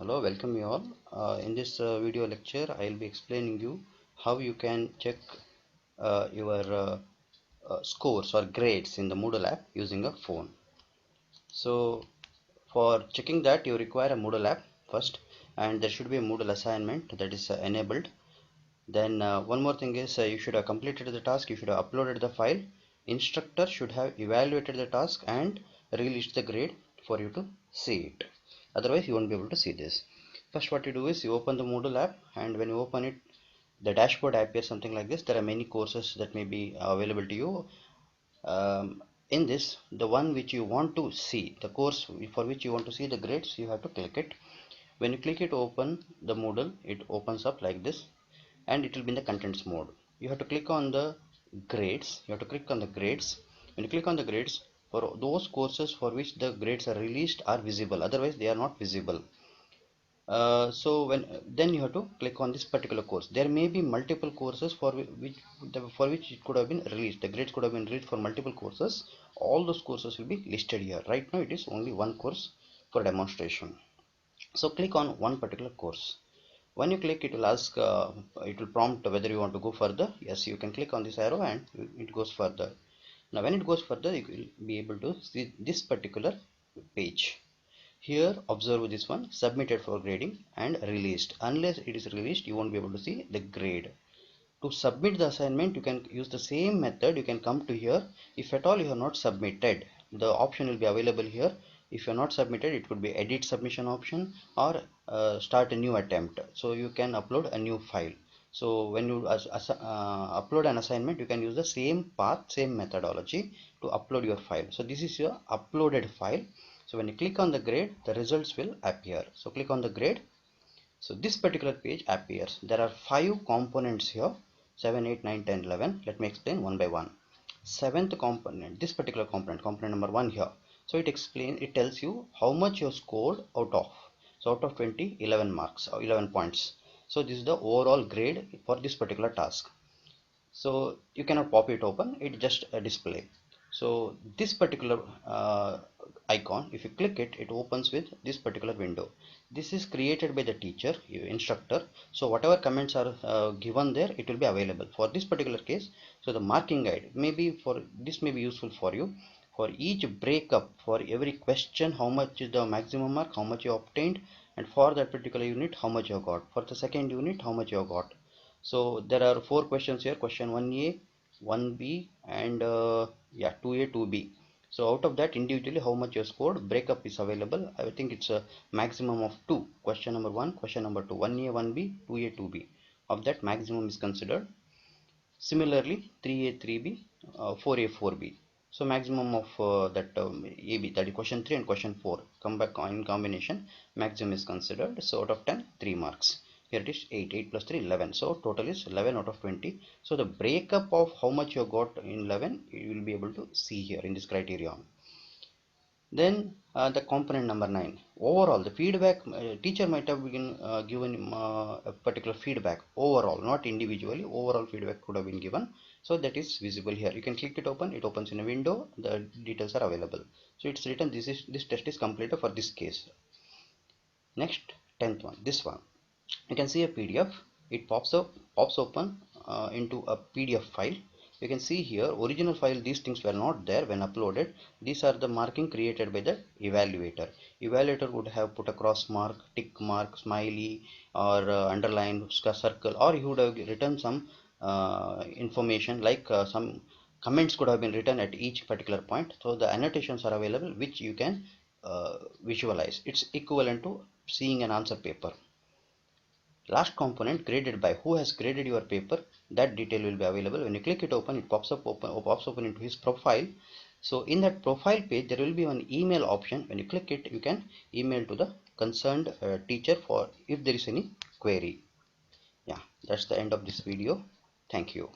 Hello, welcome you all. In this video lecture, I'll be explaining you how you can check your scores or grades in the Moodle app using a phone. So for checking that, you require a Moodle app first, and there should be a Moodle assignment that is enabled. Then one more thing is you should have completed the task, you should have uploaded the file. Instructor should have evaluated the task and released the grade for you to see it. Otherwise you won't be able to see this. First what you do is you open the Moodle app, and when you open it, the dashboard appears something like this. There are many courses that may be available to you. In this, the one which you want to see, the course for which you want to see the grades, you have to click it. When you click it, open the Moodle, it opens up like this, and it will be in the contents mode. You have to click on the grades. You have to click on the grades. When you click on the grades, for those courses for which the grades are released are visible, otherwise they are not visible. So when then you have to click on this particular course. There may be multiple courses for which it could have been released. The grades could have been released for multiple courses. All those courses will be listed here. Right now it is only one course for demonstration. So click on one particular course. When you click, it will ask, it will prompt whether you want to go further. Yes, you can click on this arrow and it goes further. Now when it goes further, you will be able to see this particular page. Here observe this one, submitted for grading and released. Unless it is released, you won't be able to see the grade. To submit the assignment, you can use the same method. You can come to here. If at all you have not submitted, the option will be available here. If you are not submitted, it could be edit submission option or start a new attempt. So you can upload a new file. So when you upload an assignment, you can use the same path, same methodology to upload your file. So this is your uploaded file. So when you click on the grade, the results will appear. So click on the grade. So this particular page appears. There are 5 components here: 7, 8, 9, 10, 11. Let me explain one by one. Seventh component, this particular component number 1 here. So it tells you how much you scored out of. So out of 20, 11 marks or 11 points. So this is the overall grade for this particular task. So you cannot pop it open, it just a display. So this particular icon, if you click it, it opens with this particular window. This is created by the teacher, instructor. So whatever comments are given there, it will be available for this particular case. So the marking guide maybe for this may be useful for you. For each breakup, for every question, how much is the maximum mark, how much you obtained, and for that particular unit, how much you got. For the second unit, how much you got. So there are 4 questions here: question 1A, 1B, and 2A, 2B. So out of that, individually how much you scored, breakup is available. I think it's a maximum of 2. Question number 1, question number 2, 1A, 1B, 2A, 2B. Of that, maximum is considered. Similarly, 3A, 3B, 4A, 4B. So maximum of that AB, that is question 3 and question 4, come back in combination, maximum is considered. So out of 10, 3 marks. Here it is 8, 8 plus 3, 11. So total is 11 out of 20. So the breakup of how much you got in 11, you will be able to see here in this criterion. Then the component number 9, overall the feedback, teacher might have given a particular feedback overall, not individually. Overall feedback could have been given, so that is visible here. You can click it open, it opens in a window, the details are available. So it's written this test is completed for this case. Next, 10th one, this one, you can see a PDF. It pops open into a PDF file. You can see here original file, these things were not there when uploaded. These are the marking created by the evaluator would have put a cross mark, tick mark, smiley, or underline, circle, or he would have written some information like some comments could have been written at each particular point. So the annotations are available which you can visualize. It's equivalent to seeing an answer paper. Last component, graded by, who has graded your paper, that detail will be available. When you click it open, it pops open into his profile. So in that profile page, there will be an email option. When you click it, you can email to the concerned teacher for if there is any query. Yeah, that's the end of this video. Thank you.